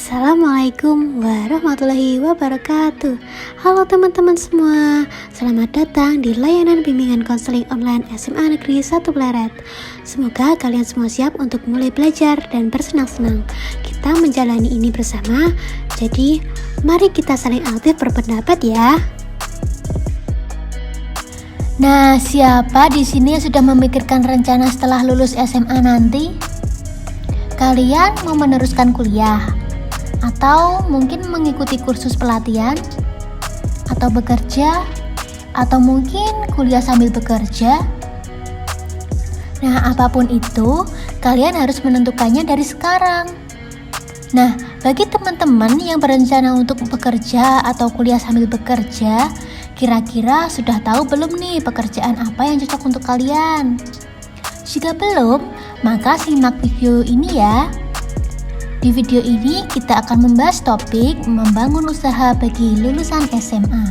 Assalamualaikum warahmatullahi wabarakatuh. Halo teman-teman semua, selamat datang di layanan bimbingan konseling online SMA Negeri 1 Pleret. Semoga kalian semua siap untuk mulai belajar dan bersenang-senang. Kita menjalani ini bersama, jadi mari kita saling aktif berpendapat ya. Nah, siapa di sini yang sudah memikirkan rencana setelah lulus SMA nanti? Kalian mau meneruskan kuliah? Atau mungkin mengikuti kursus pelatihan, atau bekerja, atau mungkin kuliah sambil bekerja. Nah, apapun itu, kalian harus menentukannya dari sekarang. Nah, bagi teman-teman yang berencana untuk bekerja atau kuliah sambil bekerja, kira-kira sudah tahu belum nih pekerjaan apa yang cocok untuk kalian? Jika belum, maka simak video ini ya. Di video ini kita akan membahas topik membangun usaha bagi lulusan SMA.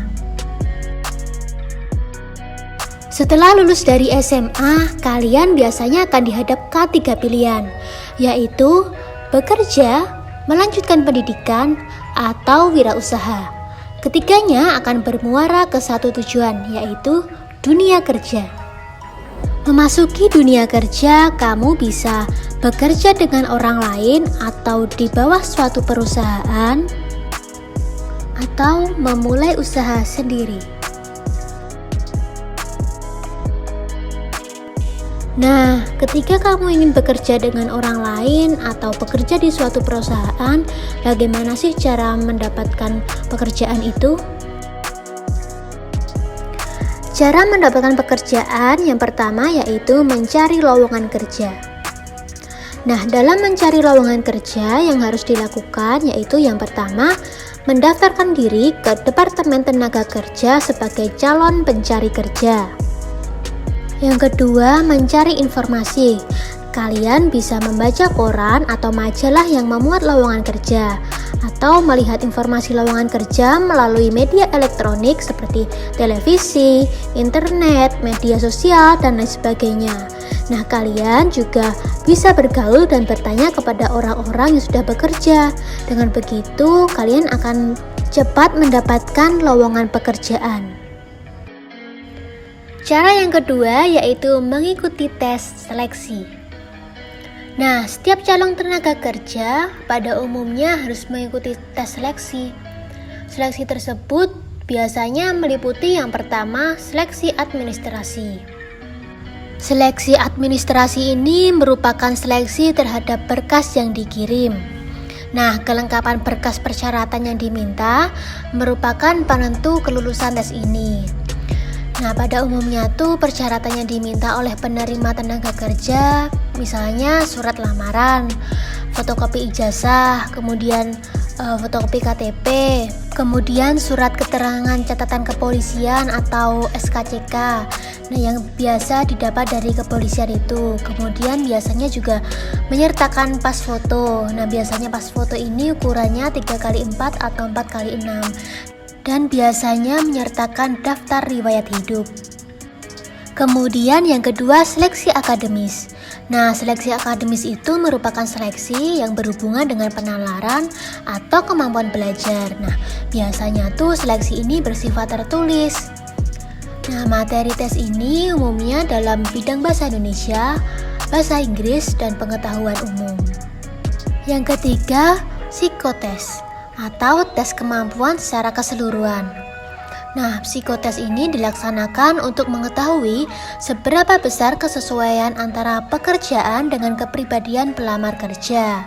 Setelah lulus dari SMA, kalian biasanya akan dihadapkan 3 pilihan, yaitu bekerja, melanjutkan pendidikan, atau wirausaha. Ketiganya akan bermuara ke satu tujuan, yaitu dunia kerja. Memasuki dunia kerja, kamu bisa bekerja dengan orang lain atau di bawah suatu perusahaan, atau memulai usaha sendiri. Nah, ketika kamu ingin bekerja dengan orang lain atau bekerja di suatu perusahaan, bagaimana sih cara mendapatkan pekerjaan itu? Cara mendapatkan pekerjaan yang pertama yaitu mencari lowongan kerja. Nah, dalam mencari lowongan kerja yang harus dilakukan yaitu yang pertama, mendaftarkan diri ke Departemen Tenaga Kerja sebagai calon pencari kerja. Yang kedua, mencari informasi. Kalian bisa membaca koran atau majalah yang memuat lowongan kerja, atau melihat informasi lowongan kerja melalui media elektronik seperti televisi, internet, media sosial, dan lain sebagainya. Nah, kalian juga bisa bergaul dan bertanya kepada orang-orang yang sudah bekerja. Dengan begitu, kalian akan cepat mendapatkan lowongan pekerjaan. Cara yang kedua yaitu mengikuti tes seleksi. Nah, setiap calon tenaga kerja pada umumnya harus mengikuti tes seleksi. Seleksi tersebut biasanya meliputi yang pertama, seleksi administrasi. Seleksi administrasi ini merupakan seleksi terhadap berkas yang dikirim. Nah, kelengkapan berkas persyaratan yang diminta merupakan penentu kelulusan tes ini. Nah, pada umumnya tuh persyaratan yang diminta oleh penerima tenaga kerja, misalnya surat lamaran, fotokopi ijazah, kemudian fotokopi KTP, kemudian surat keterangan catatan kepolisian atau SKCK. Nah, yang biasa didapat dari kepolisian itu. Kemudian biasanya juga menyertakan pas foto. Nah, biasanya pas foto ini ukurannya 3x4 atau 4x6. Dan biasanya menyertakan daftar riwayat hidup. Kemudian yang kedua, seleksi akademis. Nah, seleksi akademis itu merupakan seleksi yang berhubungan dengan penalaran atau kemampuan belajar. Nah, biasanya tuh seleksi ini bersifat tertulis. Nah, materi tes ini umumnya dalam bidang bahasa Indonesia, bahasa Inggris, dan pengetahuan umum. Yang ketiga, psikotes atau tes kemampuan secara keseluruhan. Nah, psikotes ini dilaksanakan untuk mengetahui seberapa besar kesesuaian antara pekerjaan dengan kepribadian pelamar kerja.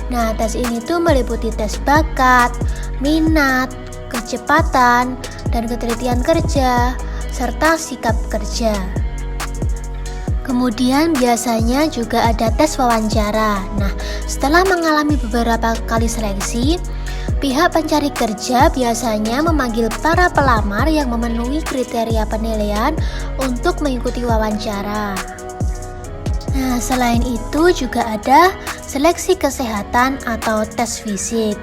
Nah, tes ini tuh meliputi tes bakat, minat, kecepatan, dan ketelitian kerja, serta sikap kerja. Kemudian biasanya juga ada tes wawancara. Nah, setelah mengalami beberapa kali seleksi, pihak pencari kerja biasanya memanggil para pelamar yang memenuhi kriteria penilaian untuk mengikuti wawancara. Nah, selain itu juga ada seleksi kesehatan atau tes fisik.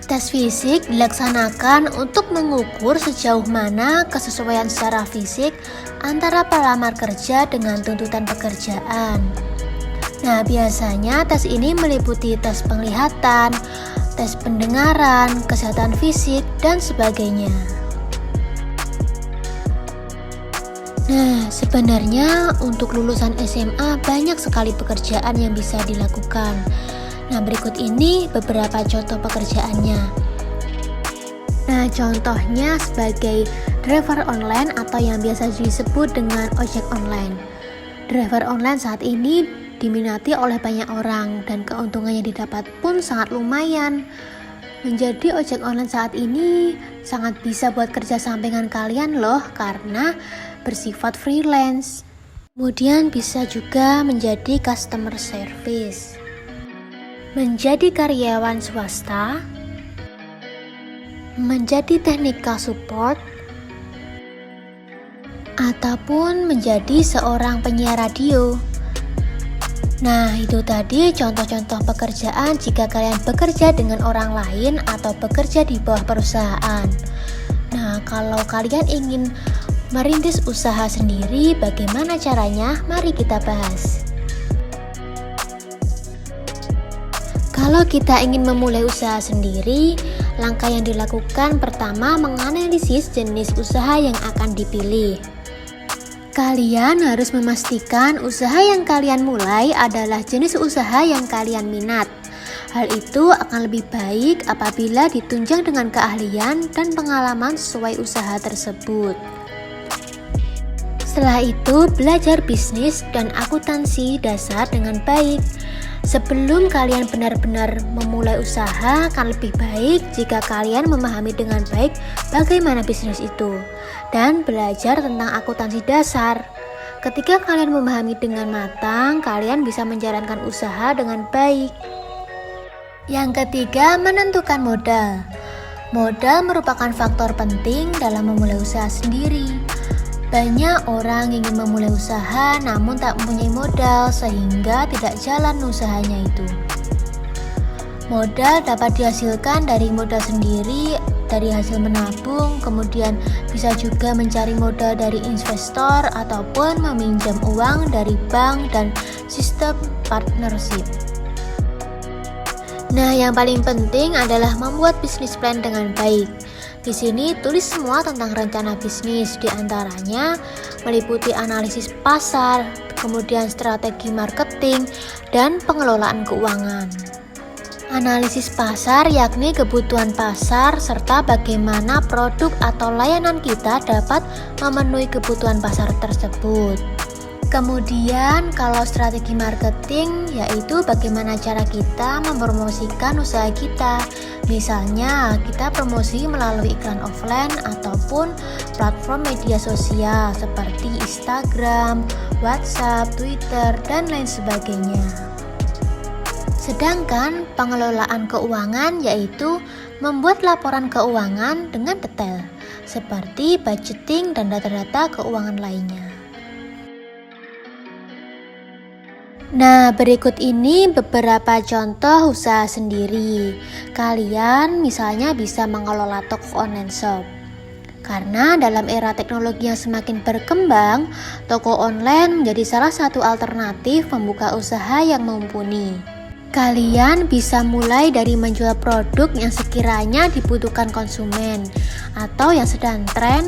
Tes fisik dilaksanakan untuk mengukur sejauh mana kesesuaian secara fisik antara pelamar kerja dengan tuntutan pekerjaan. Nah, biasanya tes ini meliputi tes penglihatan, tes pendengaran, kesehatan fisik, dan sebagainya. Nah, sebenarnya untuk lulusan SMA banyak sekali pekerjaan yang bisa dilakukan. Nah, berikut ini beberapa contoh pekerjaannya. Nah, contohnya sebagai driver online atau yang biasa disebut dengan ojek online. Driver online saat ini diminati oleh banyak orang dan keuntungan yang didapat pun sangat lumayan. Menjadi ojek online saat ini sangat bisa buat kerja sampingan kalian loh, karena bersifat freelance. Kemudian bisa juga menjadi customer service, menjadi karyawan swasta, menjadi technical support, ataupun menjadi seorang penyiar radio. Nah, itu tadi contoh-contoh pekerjaan jika kalian bekerja dengan orang lain atau bekerja di bawah perusahaan. Nah, kalau kalian ingin merintis usaha sendiri, bagaimana caranya? Mari kita bahas. Kalau kita ingin memulai usaha sendiri, langkah yang dilakukan pertama menganalisis jenis usaha yang akan dipilih. Kalian harus memastikan usaha yang kalian mulai adalah jenis usaha yang kalian minat. Hal itu akan lebih baik apabila ditunjang dengan keahlian dan pengalaman sesuai usaha tersebut. Setelah itu, belajar bisnis dan akuntansi dasar dengan baik. Sebelum kalian benar-benar memulai usaha, akan lebih baik jika kalian memahami dengan baik bagaimana bisnis itu dan belajar tentang akuntansi dasar. Ketika kalian memahami dengan matang, kalian bisa menjalankan usaha dengan baik. Yang ketiga, menentukan modal. Modal merupakan faktor penting dalam memulai usaha sendiri. Banyak orang ingin memulai usaha namun tak mempunyai modal sehingga tidak jalan usahanya itu. Modal dapat dihasilkan dari modal sendiri, dari hasil menabung, kemudian bisa juga mencari modal dari investor ataupun meminjam uang dari bank dan sistem partnership. Nah, yang paling penting adalah membuat bisnis plan dengan baik. Di sini tulis semua tentang rencana bisnis, diantaranya meliputi analisis pasar, kemudian strategi marketing, dan pengelolaan keuangan. Analisis pasar yakni kebutuhan pasar serta bagaimana produk atau layanan kita dapat memenuhi kebutuhan pasar tersebut. Kemudian kalau strategi marketing yaitu bagaimana cara kita mempromosikan usaha kita. Misalnya kita promosi melalui iklan offline ataupun platform media sosial seperti Instagram, WhatsApp, Twitter, dan lain sebagainya. Sedangkan pengelolaan keuangan yaitu membuat laporan keuangan dengan detail seperti budgeting dan data-data keuangan lainnya. Nah, berikut ini beberapa contoh usaha sendiri. Kalian misalnya bisa mengelola toko online shop. Karena dalam era teknologi yang semakin berkembang, toko online menjadi salah satu alternatif membuka usaha yang mumpuni. Kalian bisa mulai dari menjual produk yang sekiranya dibutuhkan konsumen atau yang sedang tren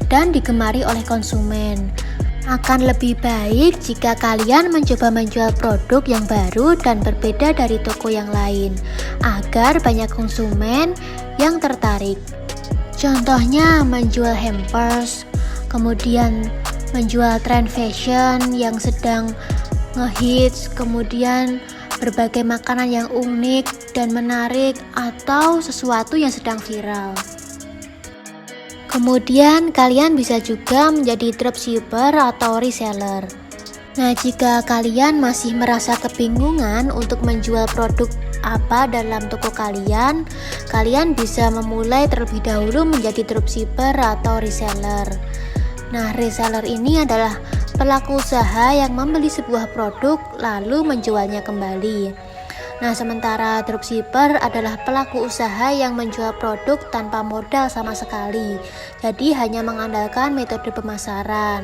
dan digemari oleh konsumen. Akan lebih baik jika kalian mencoba menjual produk yang baru dan berbeda dari toko yang lain, agar banyak konsumen yang tertarik. Contohnya menjual hampers, kemudian menjual tren fashion yang sedang ngehits, kemudian berbagai makanan yang unik dan menarik, atau sesuatu yang sedang viral. Kemudian kalian bisa juga menjadi dropshipper atau reseller. Nah, jika kalian masih merasa kebingungan untuk menjual produk apa dalam toko kalian, kalian bisa memulai terlebih dahulu menjadi dropshipper atau reseller. Nah, reseller ini adalah pelaku usaha yang membeli sebuah produk lalu menjualnya kembali. Nah, sementara dropshipper adalah pelaku usaha yang menjual produk tanpa modal sama sekali. Jadi hanya mengandalkan metode pemasaran.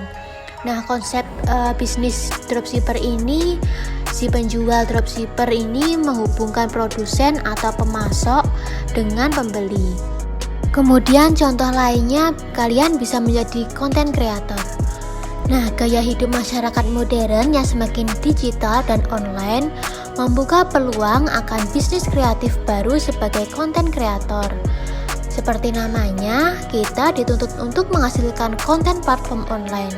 Nah, konsep bisnis dropshipper ini, si penjual dropshipper ini menghubungkan produsen atau pemasok dengan pembeli. Kemudian contoh lainnya, kalian bisa menjadi konten kreator. Nah, gaya hidup masyarakat modern yang semakin digital dan online membuka peluang akan bisnis kreatif baru sebagai konten kreator. Seperti namanya, kita dituntut untuk menghasilkan konten platform online.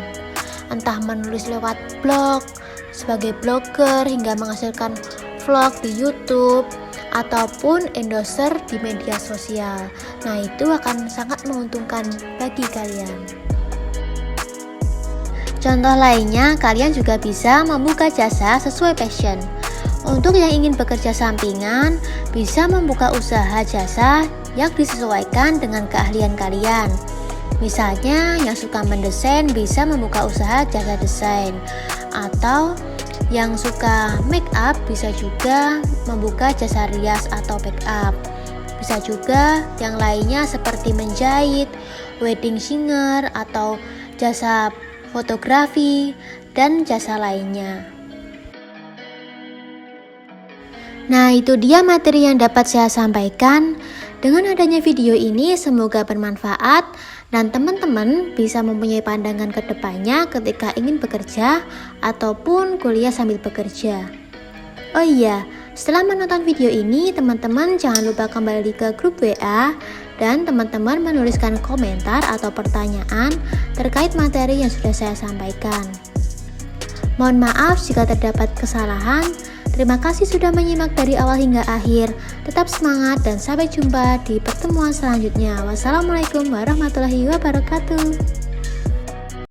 Entah menulis lewat blog, sebagai blogger, hingga menghasilkan vlog di YouTube, ataupun endorser di media sosial. Nah, itu akan sangat menguntungkan bagi kalian. Contoh lainnya, kalian juga bisa membuka jasa sesuai passion. Untuk yang ingin bekerja sampingan, bisa membuka usaha jasa yang disesuaikan dengan keahlian kalian. Misalnya, yang suka mendesain bisa membuka usaha jasa desain, atau yang suka make up bisa juga membuka jasa rias atau make up. Bisa juga yang lainnya seperti menjahit, wedding singer, atau jasa fotografi, dan jasa lainnya. Nah, itu dia materi yang dapat saya sampaikan. Dengan adanya video ini, semoga bermanfaat dan teman-teman bisa mempunyai pandangan ke depannya ketika ingin bekerja ataupun kuliah sambil bekerja. Oh iya, setelah menonton video ini, teman-teman jangan lupa kembali ke grup WA dan teman-teman menuliskan komentar atau pertanyaan terkait materi yang sudah saya sampaikan. Mohon maaf jika terdapat kesalahan. Terima kasih sudah menyimak dari awal hingga akhir. Tetap semangat dan sampai jumpa di pertemuan selanjutnya. Wassalamualaikum warahmatullahi wabarakatuh.